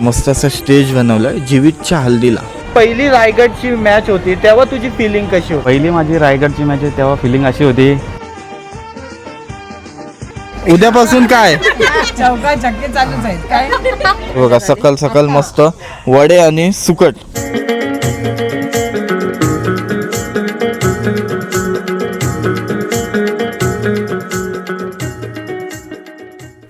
मस्त असं स्टेज बनवलं जीवितच्या हल्दीला. पहिली रायगडची मॅच होती तेव्हा तुझी फिलिंग कशी होती? पहिली माझी रायगडची मॅच आहे तेव्हा फिलिंग अशी होती. उद्यापासून काय चौका चक्के चालूच आहेत काय. बघा सकाळ सकाळ मस्त वडे आणि सुकट.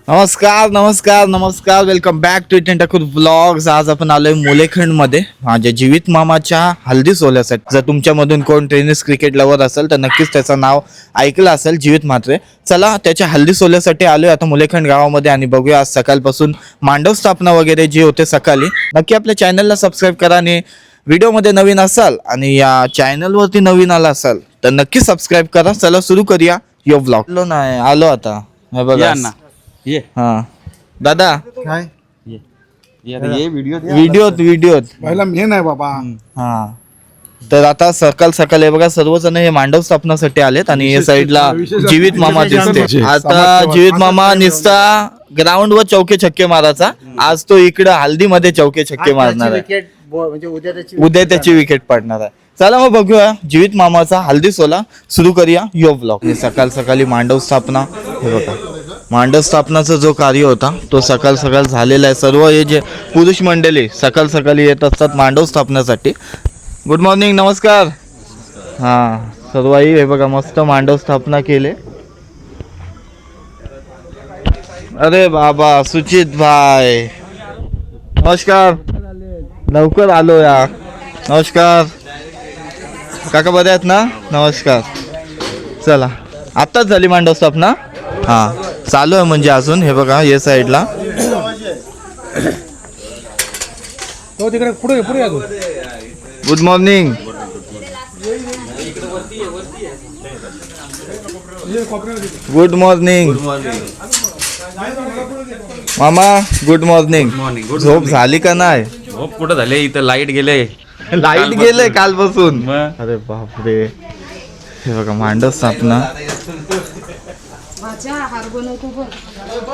नमस्कार नमस्कार नमस्कार, वेलकम बॅक टू इटेन ठाकूर व्लॉग्स. आज आपण आलोय मुलेखंड मध्ये माझ्या जीवित मामाच्या हल्दी सोहळ्यासाठी. जर तुमच्यामधून कोण टेनिस क्रिकेट लवर असेल तर नक्कीच त्याचं नाव ऐकलं असेल, जीवित म्हात्रे. चला त्याच्या हल्दी सोहळ्यासाठी आलोय आता मुलेखंड गावामध्ये आणि बघूया आज सकाळपासून मांडव स्थापना वगैरे जे होते सकाळी. नक्की आपल्या चॅनलला सबस्क्राईब करा आणि व्हिडिओमध्ये नवीन असाल आणि या चॅनलवरती नवीन आला असाल तर नक्की सबस्क्राईब करा. चला सुरू करूया यो व्लॉग. नाही आलो आता हे बघा. ये हा दादा काय ये व्हिडिओत पहिला मेन आहे बाबा. हा तर आता सकाळ सकाळ हे बघा सर्वजण हे मांडव स्थापनासाठी आलेत आणि हे साईडला जीवित मामा दिसते. आता जीवित मामा निसता ग्राउंड वर चौके छक्के मारायचा, आज तो इकडे हल्दी मध्ये चौके छक्के मारणार आहे. म्हणजे उद्या त्याची विकेट पडणार आहे. चला मग बघूया जीवित मामाचा हल्दी सोहळा सुरू करूया यो ब्लॉग. सकाळ सकाळी मांडव स्थापना, हे बघा मांडव स्थापनाचा जो कार्य होता तो सकाळ सकाळ झालेला आहे. सर्व हे जे पुरुष मंडळी सकाळ सकाळी येत असतात मांडव स्थापनासाठी. गुड मॉर्निंग, नमस्कार. हां सर्व आई हे बघा मस्त मांडव स्थापना केले. अरे बाबा सुचित भाई नमस्कार, लवकर आलो या. नमस्कार काका, बरे आहेत ना? नमस्कार. चला आत्ताच झाली मांडव स्थापना. हां चालू आहे म्हणजे अजून. हे बघा या साईडला तिकडे पुढे पुढे अजून. गुड मॉर्निंग गुड मॉर्निंग मामा, गुड मॉर्निंग. झोप झाली का नाही? झोप कुठं झाले, इथं लाईट गेले. लाईट गेले कालपासून. अरे बापरे, हे बघा मांडव स्थापना.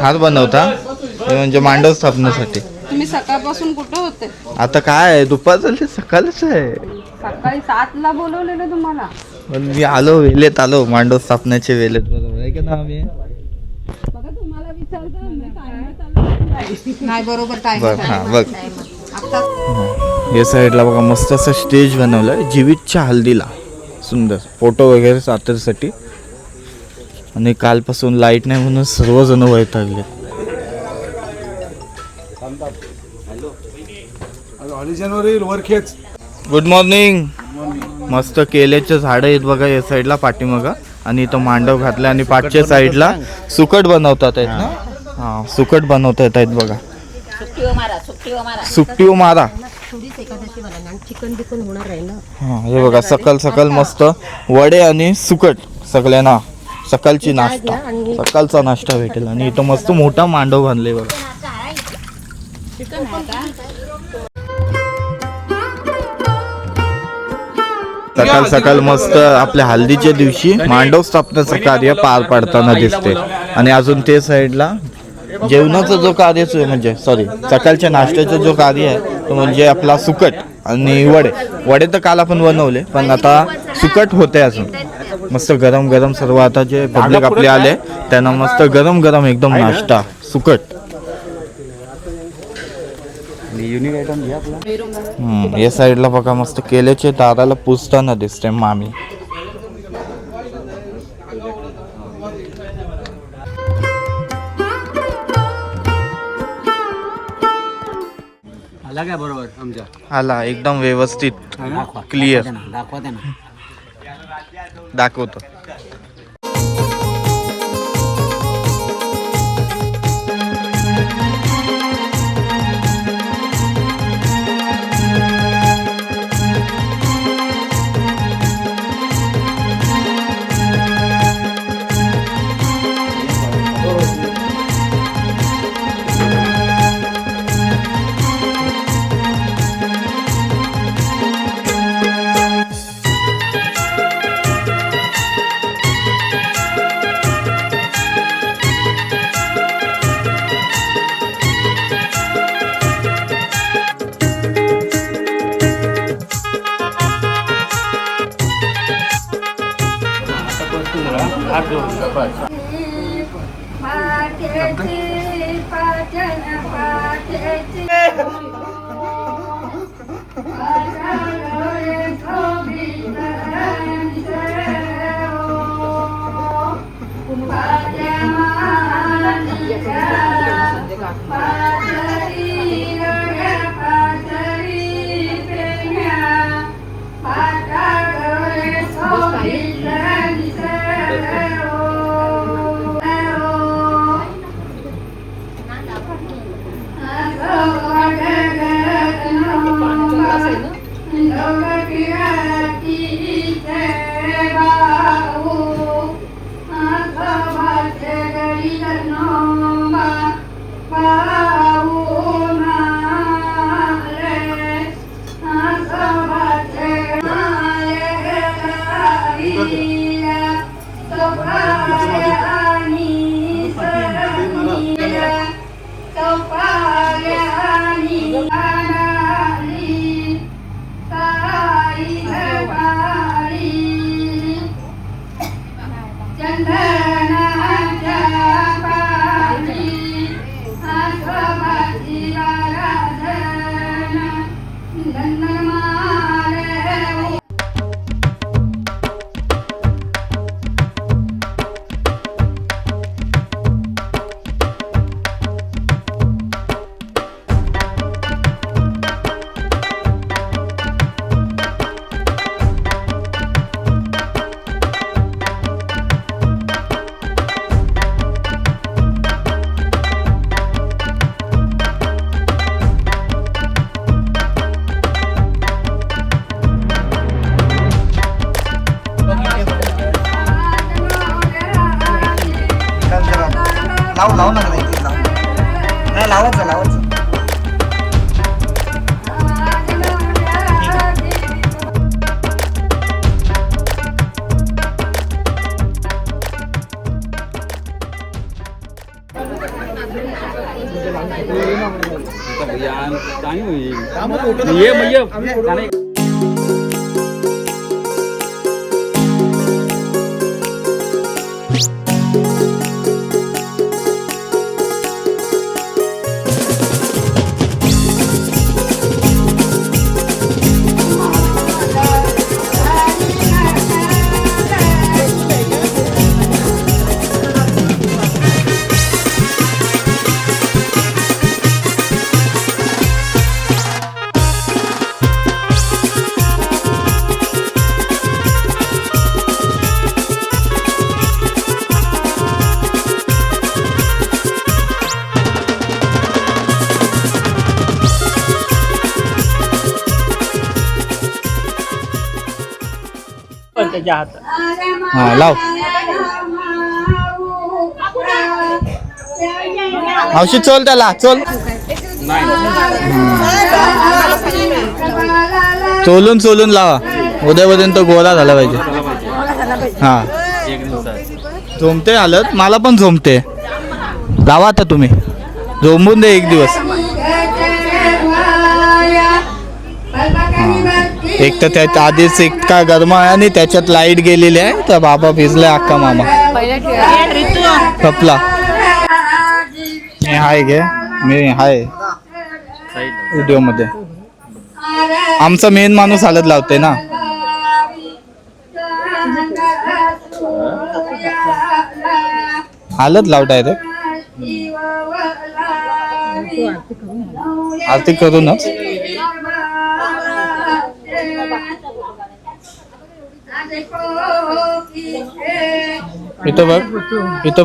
हार बनवता हे म्हणजे मांडव स्थापनेसाठी. तुम्ही सकाळपासून कुठं होते? आता काय आहे, दुपार झाली, सकाळच आहे. सकाळी 7ला बोलवलेलं तुम्हाला. पण मी आलो वेळेत आलो, मांडव स्थापनेचे वेळेत. बरोबर आहे का ना? आम्ही बघा तुम्हाला विचारतो मी टाइम नाही बरोबर टाइम. बघ हा बघ आता हे साईडला बघा मस्त असं स्टेज बनवलं जीवितच्या हल्दीला. सुंदर फोटो वगैरे सातरसाठी. आणि कालपासून लाईट नाही म्हणून सर्वजण वैतागले. ऑरिजिनल वरखेच. Good morning. मस्त केल्याचे झाडं आहेत बघा या साईडला पाठीमागं. आणि इथं मांडव घातलं आणि पाठच्या साईडला सुकट बनवतात आहेत ना. हा सुकट बनवता येत आहेत बघा. सुट्टी मारा. हा हे बघा सकाळ सकाळ मस्त वडे आणि सुकट सगळ्यांना सकाळची नाश्ता, सकाळचा नाश्ता भेटेल. आणि इथं मस्त मोठा मांडव बांधले बघा. सकाळ सकाळ मस्त आपल्या हल्दीच्या दिवशी मांडव स्थापनेचं कार्य पार पाडताना दिसते. आणि अजून ते साईडला जेवणाचा जो कार्य म्हणजे सकाळच्या नाश्त्याचा जो कार्य आहे तो म्हणजे आपला सुकट आणि वडे. वडे तर काल आपण बनवले पण आता सुकट होते अजून. मस्त गरम गरम सर्व आता जे पब्लिक आपले आले त्यांना मस्त गरम गरम एकदम नाश्ता सुकट. युनिक आयटम घ्या आपला. या साईडला बघा मस्त केल्याचे दाराला पुसताना दिसते मामी. आला काय बरोबर आमच्या आला एकदम व्यवस्थित क्लिअर. दाखवा त्यांना. दाखवतो. लाव ना नाही लावायचं हा लाव औषध चल त्याला चल चोलून लावा उद्यापर्यंत गोळा झाला पाहिजे हा झोमते हालत मला पण झोमते लावा आता तुम्ही झोंबून दे एक दिवस एक तर त्यात आधीच इतका गरमा आहे आणि त्याच्यात लाईट गेलेली आहे तर बाबा भिजलाय अक्का मामा कपला मी हाय गे मी हाय व्हिडिओ मध्ये आमचा मेन माणूस हालत लावते ना हालत लाव डायरेक्ट आरती करूनच इथं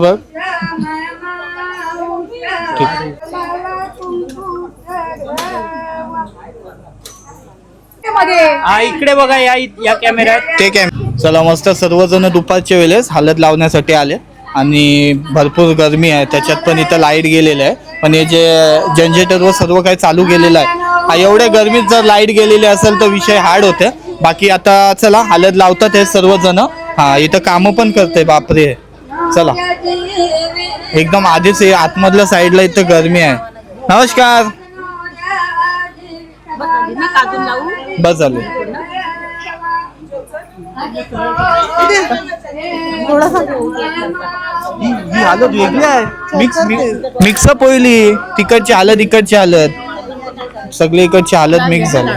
बघ इकडे बघा या कॅमेऱ्यात ते चला मस्त सर्वजण दुपारच्या वेळेस हालत लावण्यासाठी आले आणि भरपूर गरमी आहे त्याच्यात पण इथं लाईट गेलेलं आहे पण हे जे जनरेटरवर सर्व काही चालू गेलेलं आहे एवढ्या गरमीत जर लाईट गेलेली असेल तर विषय हार्ड होते बाकी आता चला हालत लावतात हे सर्वजण हा इथं कामं पण करते बापरे चला एकदम आधीच आतमधल्या साईडला इथं गरमी आहे नमस्कार बस झाले ही हळद वेगळी आहे. मिक्स अप होईल. तिकडची हळद इकडची हळद सगळी इकडची हळद मिक्स झाली.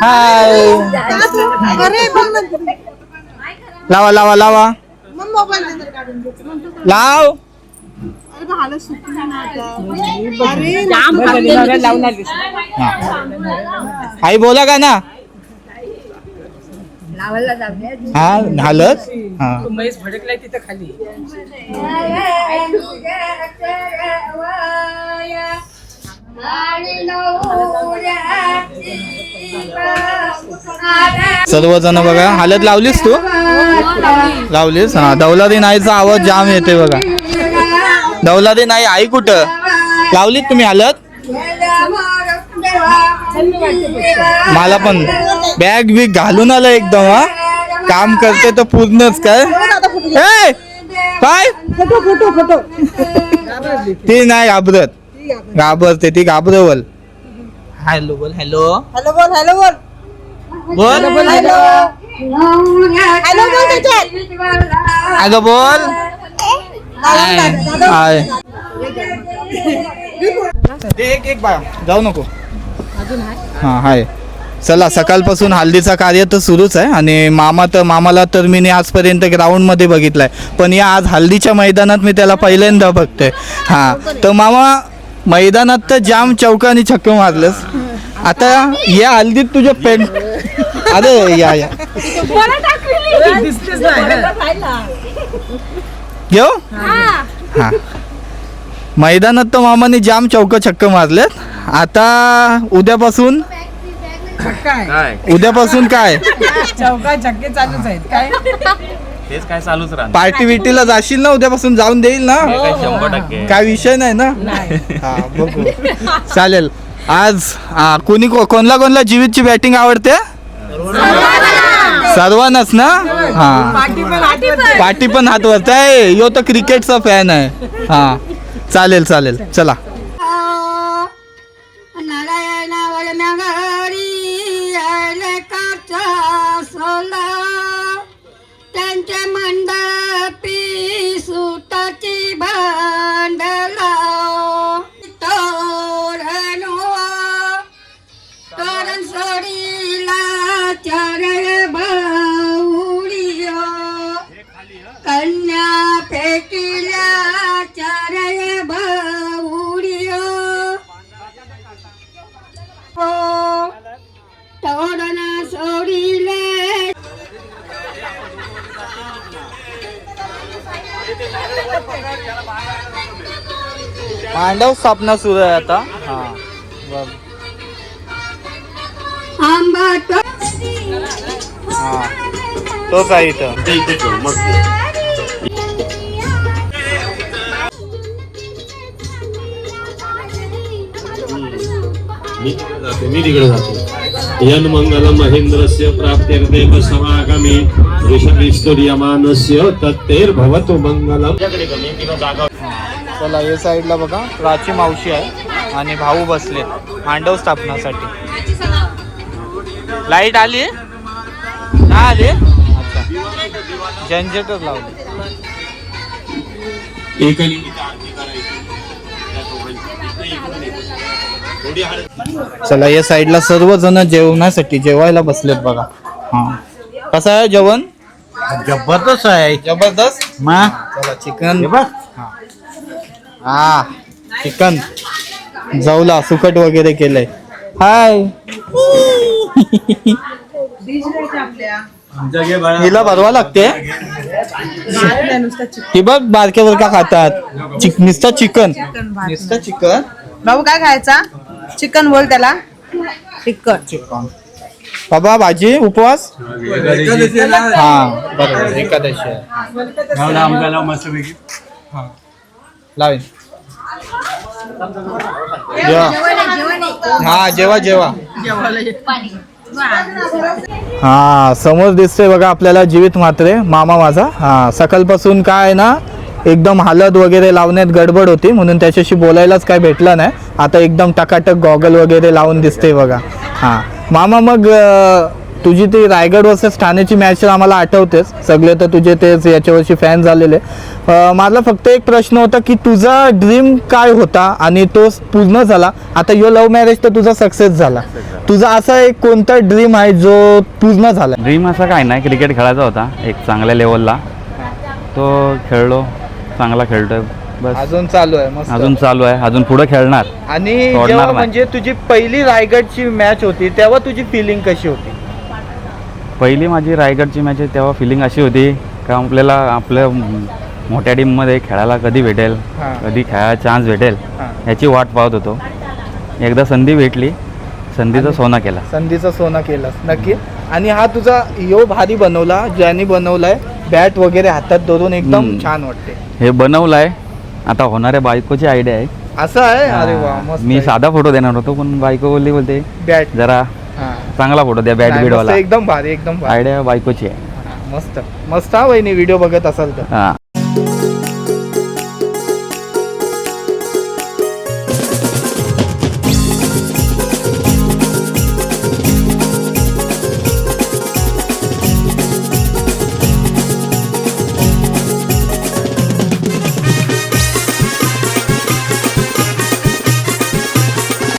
हाय लावा लावा लावा लाव. आई बोला का ना. हा हळद हा महेश भडकलाय तिथं खाली. सर्वजण बघा. हळद लावलीस तू लावलीस. हा दौलादी नाईचा आवाज जाम येते बघा. दौलादी नाई आई कुठं लावलीत तुम्ही हळद. मला पण बॅग बिग घालून आलं एकदम. हा काम करते तर पूर्णच काय ए, काय ती नाही घाबरते ती घाबरवल. हॅलो बोल हॅलो हॅलो बोल हॅलो बोल बोल हॅलो हॅलो बोल त्याच्यात. अगं बोल. हाय एक एक बाय जाऊ नको. हा हाय चला. सकाळपासून हल्दीचा कार्य तर सुरूच आहे आणि मामाला तर मी आजपर्यंत ग्राउंड मध्ये बघितलाय पण या आज हल्दीच्या मैदानात मी त्याला पहिल्यांदा बघतोय. हा तर मामा मैदानात तर जाम चौकानी छक्के मारलंस. आता या हल्दीत तुझ्या पेन अरे या घेऊ. हा मैदानात तर मामाने जाम चौक छक्क मारलेत. आता उद्यापासून काय चौका चक्के चालूच आहेत काय. तेच काय चालूच राहणार. पार्टी विटीला जाशील ना उद्यापासून जाऊन देईल ना. 100% काय विषय नाही ना. हा बघू चालेल. आज कोणला जीवितची बॅटिंग आवडते. सर्वांनाच ना. हा पाठी पण हात वरताय. यो तर क्रिकेटचा फॅन आहे. हा चालेल चला. त्यांच्या मंडपी सुताची भांडला तोरण सोडीला चार भाऊडियो कन्या फेकीला चार भाऊडियो तोरण सोडीले. मांडव स्थापना सुरू आहे आता. हा आंबा हा तोच आहे इथं. मी तिकडे जातो. यन मंगल महेंद्रस्य प्राप्त्यर्थे समागमे ऋषभिस्तुर्यमानस्य तत्तेर्भवतु मंगलम. चला या साईडला बघा प्राची मावशी आहे आणि भाऊ बसले मांडव स्थापनासाठी. लाईट आली ना आली. अच्छा जनरेटर लावले. चला या साईडला सर्वजण जेवायला बसलेत बघा. हा कसं आहे जेवण. जबरदस्त आहे. जबरदस्त. चला चिकन हा चिकन जवला सुकट वगैरे केलंय. हाय हिला भरवा लागते. ही बघ बारक्यावर का खातात. नुसतं चिकन. बाबू काय खायचा. चिकन बोल त्याला. चिकन बाबा भाजी उपवास. हा बरोबर एकादशी लावेन. जेवा. हा समोर दिसतोय बघा आपल्याला जीवित म्हात्रे मामा माझा. हा सकाळपासून काय ना एकदम हळद वगैरे लावण्यात गडबड होती म्हणून त्याच्याशी बोलायलाच काय भेटलं नाही. आता एकदम टकाटक गॉगल वगैरे लावून दिसते बघा. हा मामा मग तुझी ती रायगड वर्सेस ठाण्याची मॅच आम्हाला आठवतेच, सगळे तर तुझे तेच याच्यावरची फॅन झालेले. माझा फक्त एक प्रश्न होता की तुझा ड्रीम काय होता आणि तो पूर्ण झाला. आता यो लव्ह मॅरेज तर तुझा सक्सेस झाला, तुझा असा एक कोणता ड्रीम आहे जो पूर्ण झाला? ड्रीम असा काय नाही, क्रिकेट खेळायचा होता एक चांगल्या लेवलला, तो खेळलो, चांगला खेळतोय बस. अजून चालू आहे मस्त. अजून चालू आहे, अजून पुढे खेळणार. आणि सोडणार जेव्हा नाही. म्हणजे तुझी पहिली रायगडची मॅच होती तेव्हा तुझी फिलिंग कशी होती? पहिली माझी रायगडची मॅच आहे तेव्हा फिलिंग अशी होती का आपल्याला आपल्या मोठ्या टीममध्ये खेळायला कधी भेटेल, हां. कधी खेळायला चान्स भेटेल हां. याची वाट पाहत होतो. एकदा संधी भेटली, संधीचा सोना केला. संधीचा सोना केलास नक्की. आणि हा तुझा यो भारी बनवला, ज्याने बनवलाय, बॅट वगैरे हातात धरून एकदम छान वाटते. हे बनवलाय, आता होणाऱ्या बायकोची आयडिया आहे. असं आहे? अरे वा मस्त. मी साधा फोटो देणार होतो पण बायको बोलते बॅट जरा चांगला फोटो द्या, बॅट बीट वाला. एकदम भारी, एकदम भारी. आयडिया बायकोची आहे. मस्त मस्त. हा वहिनी व्हिडिओ बघत असाल तर हा.